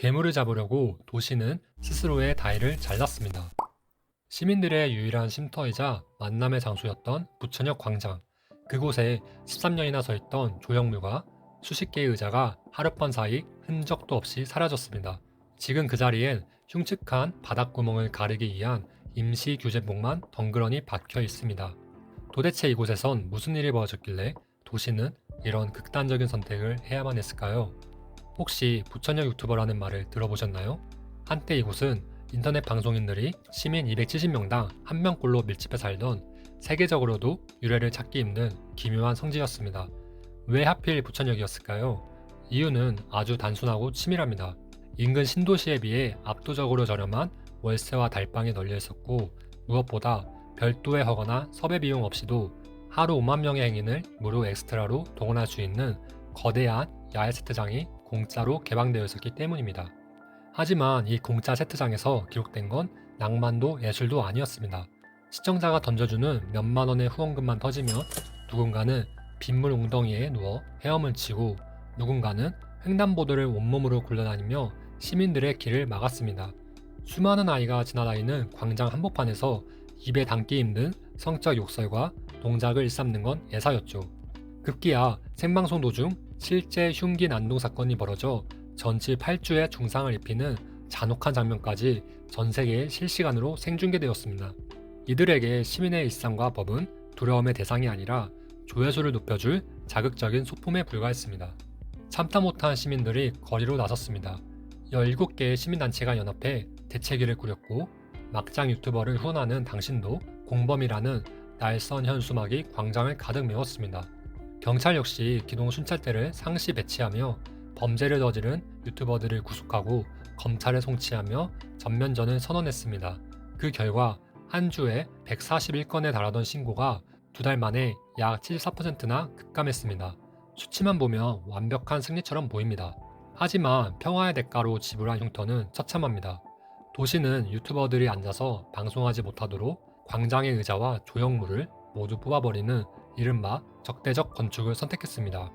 괴물을 잡으려고 도시는 스스로의 다리를 잘랐습니다. 시민들의 유일한 쉼터이자 만남의 장소였던 부천역 광장. 그곳에 13년이나 서 있던 조형물과 수십 개의 의자가 하룻밤 사이 흔적도 없이 사라졌습니다. 지금 그 자리엔 흉측한 바닥구멍을 가리기 위한 임시 규제목만 덩그러니 박혀 있습니다. 도대체 이곳에선 무슨 일이 벌어졌길래 도시는 이런 극단적인 선택을 해야만 했을까요? 혹시 부천역 유튜버라는 말을 들어보셨나요? 한때 이곳은 인터넷 방송인들이 시민 270명당 1명꼴로 밀집해 살던 세계적으로도 유래를 찾기 힘든 기묘한 성지였습니다. 왜 하필 부천역이었을까요? 이유는 아주 단순하고 치밀합니다. 인근 신도시에 비해 압도적으로 저렴한 월세와 달방이 널려 있었고, 무엇보다 별도의 허가나 섭외 비용 없이도 하루 5만 명의 행인을 무료 엑스트라로 동원할 수 있는 거대한 야외 세트장이 공짜로 개방되어 있었기 때문입니다. 하지만 이 공짜 세트장에서 기록된 건 낭만도 예술도 아니었습니다. 시청자가 던져주는 몇만 원의 후원금만 터지면 누군가는 빗물 웅덩이에 누워 헤엄을 치고, 누군가는 횡단보도를 온몸으로 굴러다니며 시민들의 길을 막았습니다. 수많은 아이가 지나다니는 광장 한복판에서 입에 담기 힘든 성적 욕설과 동작을 일삼는 건 예사였죠. 급기야 생방송 도중 실제 흉기 난동 사건이 벌어져 전치 8주의 중상을 입히는 잔혹한 장면까지 전 세계에 실시간으로 생중계되었습니다. 이들에게 시민의 일상과 법은 두려움의 대상이 아니라 조회수를 높여줄 자극적인 소품에 불과했습니다. 참다 못한 시민들이 거리로 나섰습니다. 17개의 시민단체가 연합해 대책위를 꾸렸고, 막장 유튜버를 후원하는 당신도 공범이라는 날선 현수막이 광장을 가득 메웠습니다. 경찰 역시 기동 순찰대를 상시 배치하며 범죄를 저지른 유튜버들을 구속하고 검찰에 송치하며 전면전을 선언했습니다. 그 결과 한 주에 141건에 달하던 신고가 2달 만에 약 74%나 급감했습니다. 수치만 보면 완벽한 승리처럼 보입니다. 하지만 평화의 대가로 지불한 흉터는 처참합니다. 도시는 유튜버들이 앉아서 방송하지 못하도록 광장의 의자와 조형물을 모두 뽑아버리는 이른바 적대적 건축을 선택했습니다.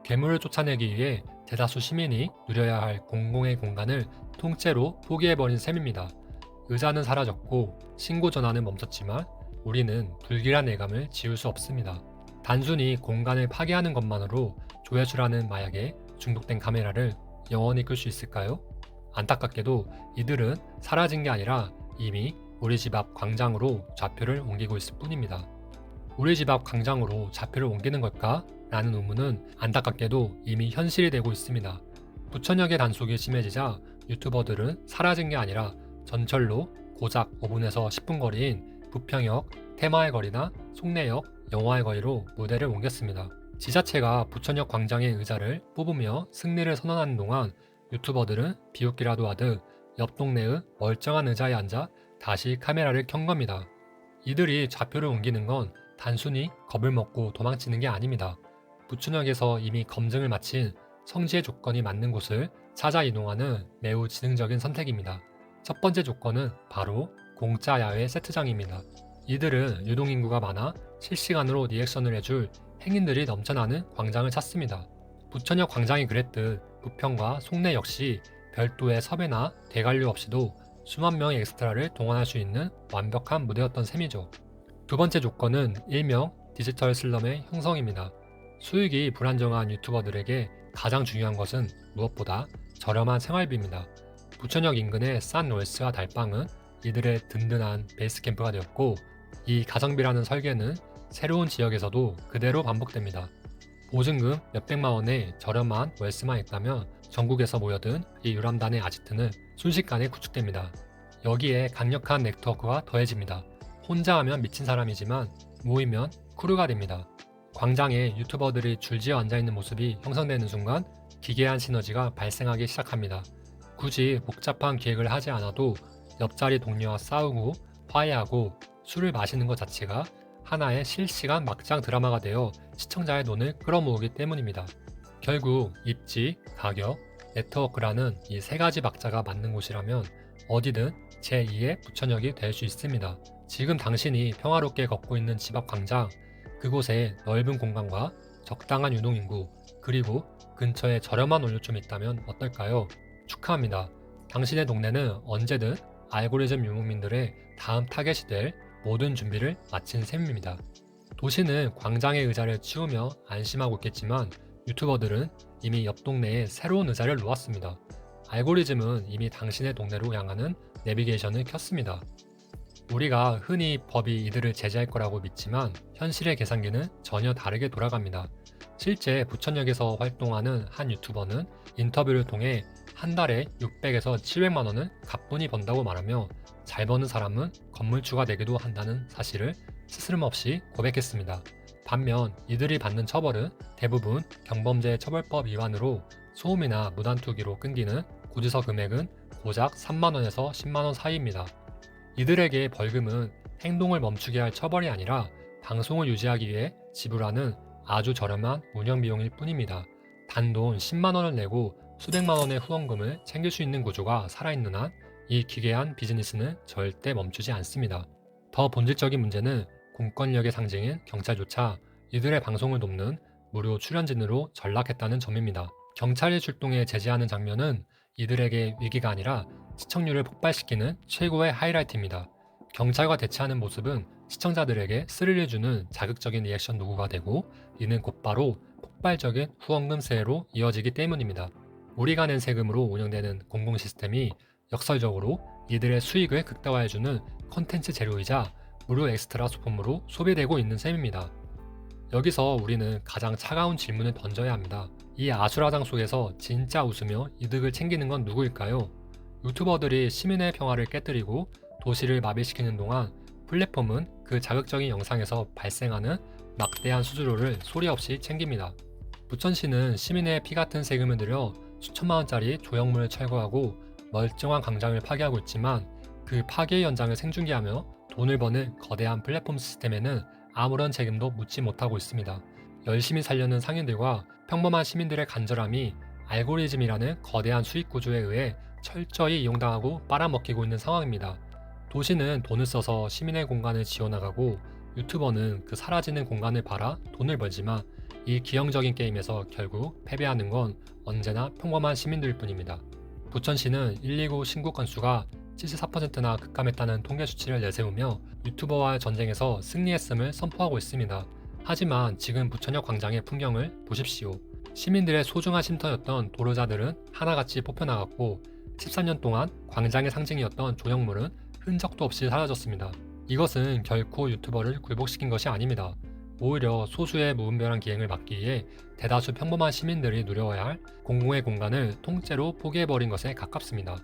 괴물을 쫓아내기 위해 대다수 시민이 누려야 할 공공의 공간을 통째로 포기해버린 셈입니다. 의자는 사라졌고 신고 전화는 멈췄지만 우리는 불길한 예감을 지울 수 없습니다. 단순히 공간을 파괴하는 것만으로 조회수라는 마약에 중독된 카메라를 영원히 끌 수 있을까요? 안타깝게도 이들은 사라진 게 아니라 이미 우리 집 앞 광장으로 좌표를 옮기고 있을 뿐입니다. 우리 집 앞 광장으로 좌표를 옮기는 걸까? 라는 의문은 안타깝게도 이미 현실이 되고 있습니다. 부천역의 단속이 심해지자 유튜버들은 사라진 게 아니라 전철로 고작 5분에서 10분 거리인 부평역, 테마의 거리나 송내역, 영화의 거리로 무대를 옮겼습니다. 지자체가 부천역 광장의 의자를 뽑으며 승리를 선언하는 동안 유튜버들은 비웃기라도 하듯 옆 동네의 멀쩡한 의자에 앉아 다시 카메라를 켠 겁니다. 이들이 좌표를 옮기는 건 단순히 겁을 먹고 도망치는 게 아닙니다. 부천역에서 이미 검증을 마친 성지의 조건이 맞는 곳을 찾아 이동하는 매우 지능적인 선택입니다. 첫 번째 조건은 바로 공짜 야외 세트장입니다. 이들은 유동인구가 많아 실시간으로 리액션을 해줄 행인들이 넘쳐나는 광장을 찾습니다. 부천역 광장이 그랬듯 부평과 송내 역시 별도의 섭외나 대관료 없이도 수만 명의 엑스트라를 동원할 수 있는 완벽한 무대였던 셈이죠. 두 번째 조건은 일명 디지털 슬럼의 형성입니다. 수익이 불안정한 유튜버들에게 가장 중요한 것은 무엇보다 저렴한 생활비입니다. 부천역 인근의 싼 월스와 달방은 이들의 든든한 베이스 캠프가 되었고, 이 가성비라는 설계는 새로운 지역에서도 그대로 반복됩니다. 보증금 몇백만 원의 저렴한 월스만 있다면 전국에서 모여든 이 유람단의 아지트는 순식간에 구축됩니다. 여기에 강력한 네트워크가 더해집니다. 혼자 하면 미친 사람이지만 모이면 크루가 됩니다. 광장에 유튜버들이 줄지어 앉아있는 모습이 형성되는 순간 기괴한 시너지가 발생하기 시작합니다. 굳이 복잡한 기획을 하지 않아도 옆자리 동료와 싸우고 화해하고 술을 마시는 것 자체가 하나의 실시간 막장 드라마가 되어 시청자의 눈을 끌어모으기 때문입니다. 결국 입지, 가격, 네트워크라는 이 세 가지 박자가 맞는 곳이라면 어디든 제2의 부천역이 될 수 있습니다. 지금 당신이 평화롭게 걷고 있는 집 앞 광장, 그곳에 넓은 공간과 적당한 유동인구, 그리고 근처에 저렴한 원료점이 있다면 어떨까요? 축하합니다. 당신의 동네는 언제든 알고리즘 유목민들의 다음 타겟이 될 모든 준비를 마친 셈입니다. 도시는 광장의 의자를 치우며 안심하고 있겠지만 유튜버들은 이미 옆 동네에 새로운 의자를 놓았습니다. 알고리즘은 이미 당신의 동네로 향하는 내비게이션을 켰습니다. 우리가 흔히 법이 이들을 제재할 거라고 믿지만 현실의 계산기는 전혀 다르게 돌아갑니다. 실제 부천역에서 활동하는 한 유튜버는 인터뷰를 통해 한 달에 600에서 700만 원을 가뿐히 번다고 말하며 잘 버는 사람은 건물주가 되기도 한다는 사실을 스스럼없이 고백했습니다. 반면 이들이 받는 처벌은 대부분 경범죄 처벌법 위반으로 소음이나 무단투기로 끊기는 고지서 금액은 고작 3만 원에서 10만 원 사이입니다. 이들에게 벌금은 행동을 멈추게 할 처벌이 아니라 방송을 유지하기 위해 지불하는 아주 저렴한 운영 비용일 뿐입니다. 단돈 10만 원을 내고 수백만 원의 후원금을 챙길 수 있는 구조가 살아있는 한 이 기괴한 비즈니스는 절대 멈추지 않습니다. 더 본질적인 문제는 공권력의 상징인 경찰조차 이들의 방송을 돕는 무료 출연진으로 전락했다는 점입니다. 경찰이 출동해 제재하는 장면은 이들에게 위기가 아니라 시청률을 폭발시키는 최고의 하이라이트입니다. 경찰과 대치하는 모습은 시청자들에게 스릴을 주는 자극적인 리액션 도구가 되고 이는 곧바로 폭발적인 후원금 세회로 이어지기 때문입니다. 우리가 낸 세금으로 운영되는 공공 시스템이 역설적으로 이들의 수익을 극대화해주는 컨텐츠 재료이자 무료 엑스트라 소품으로 소비되고 있는 셈입니다. 여기서 우리는 가장 차가운 질문을 던져야 합니다. 이 아수라장 속에서 진짜 웃으며 이득을 챙기는 건 누구일까요? 유튜버들이 시민의 평화를 깨뜨리고 도시를 마비시키는 동안 플랫폼은 그 자극적인 영상에서 발생하는 막대한 수수료를 소리 없이 챙깁니다. 부천시는 시민의 피 같은 세금을 들여 수천만 원짜리 조형물을 철거하고 멀쩡한 광장을 파괴하고 있지만 그 파괴 현장을 생중계하며 돈을 버는 거대한 플랫폼 시스템에는 아무런 책임도 묻지 못하고 있습니다. 열심히 살려는 상인들과 평범한 시민들의 간절함이 알고리즘이라는 거대한 수익 구조에 의해 철저히 이용당하고 빨아먹히고 있는 상황입니다. 도시는 돈을 써서 시민의 공간을 지어나가고 유튜버는 그 사라지는 공간을 팔아 돈을 벌지만 이 기형적인 게임에서 결국 패배하는 건 언제나 평범한 시민들일 뿐입니다. 부천시는 119 신고 건수가 74%나 급감했다는 통계 수치를 내세우며 유튜버와의 전쟁에서 승리했음을 선포하고 있습니다. 하지만 지금 부천역 광장의 풍경을 보십시오. 시민들의 소중한 쉼터였던 도로자들은 하나같이 뽑혀나갔고 13년 동안 광장의 상징이었던 조형물은 흔적도 없이 사라졌습니다. 이것은 결코 유튜버를 굴복시킨 것이 아닙니다. 오히려 소수의 무분별한 기행을 막기 위해 대다수 평범한 시민들이 누려야 할 공공의 공간을 통째로 포기해버린 것에 가깝습니다.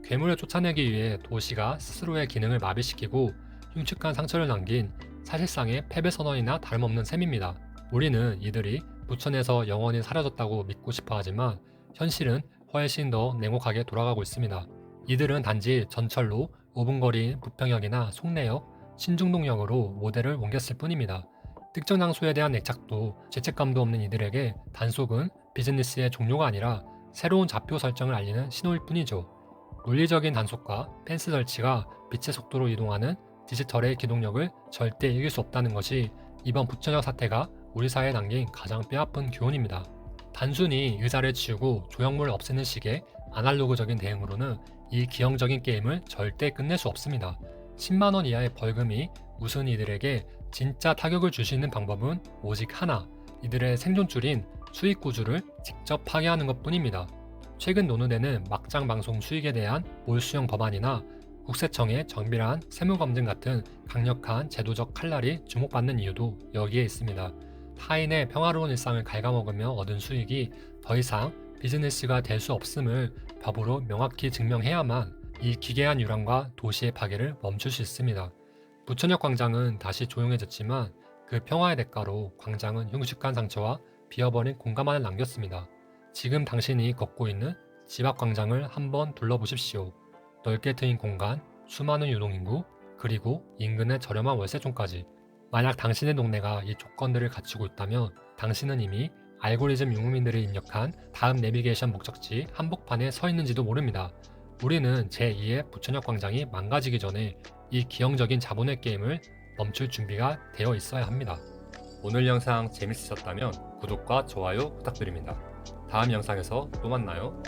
괴물을 쫓아내기 위해 도시가 스스로의 기능을 마비시키고 흉측한 상처를 남긴 사실상의 패배 선언이나 다름없는 셈입니다. 우리는 이들이 부천에서 영원히 사라졌다고 믿고 싶어 하지만 현실은 훨씬 더 냉혹하게 돌아가고 있습니다. 이들은 단지 전철로 5분 거리인 부평역이나 송내역, 신중동역으로 모델을 옮겼을 뿐입니다. 특정 장소에 대한 애착도 죄책감도 없는 이들에게 단속은 비즈니스의 종료가 아니라 새로운 좌표 설정을 알리는 신호일 뿐이죠. 물리적인 단속과 펜스 설치가 빛의 속도로 이동하는 디지털의 기동력을 절대 이길 수 없다는 것이 이번 부천역 사태가 우리 사회에 남긴 가장 뼈아픈 교훈입니다. 단순히 의자를 치우고 조형물을 없애는 식의 아날로그적인 대응으로는 이 기형적인 게임을 절대 끝낼 수 없습니다. 10만 원 이하의 벌금이 무슨 이들에게 진짜 타격을 줄 수 있는 방법은 오직 하나, 이들의 생존줄인 수익 구조를 직접 파괴하는 것뿐입니다. 최근 논의되는 막장 방송 수익에 대한 몰수형 법안이나 국세청의 정밀한 세무검증 같은 강력한 제도적 칼날이 주목받는 이유도 여기에 있습니다. 타인의 평화로운 일상을 갉아먹으며 얻은 수익이 더 이상 비즈니스가 될 수 없음을 법으로 명확히 증명해야만 이 기괴한 유랑과 도시의 파괴를 멈출 수 있습니다. 부천역 광장은 다시 조용해졌지만 그 평화의 대가로 광장은 흉측한 상처와 비어버린 공간만을 남겼습니다. 지금 당신이 걷고 있는 집 앞 광장을 한번 둘러보십시오. 넓게 트인 공간, 수많은 유동인구, 그리고 인근의 저렴한 월세촌까지. 만약 당신의 동네가 이 조건들을 갖추고 있다면 당신은 이미 알고리즘 유목민들이 입력한 다음 내비게이션 목적지 한복판에 서 있는지도 모릅니다. 우리는 제2의 부천역 광장이 망가지기 전에 이 기형적인 자본의 게임을 멈출 준비가 되어 있어야 합니다. 오늘 영상 재밌으셨다면 구독과 좋아요 부탁드립니다. 다음 영상에서 또 만나요.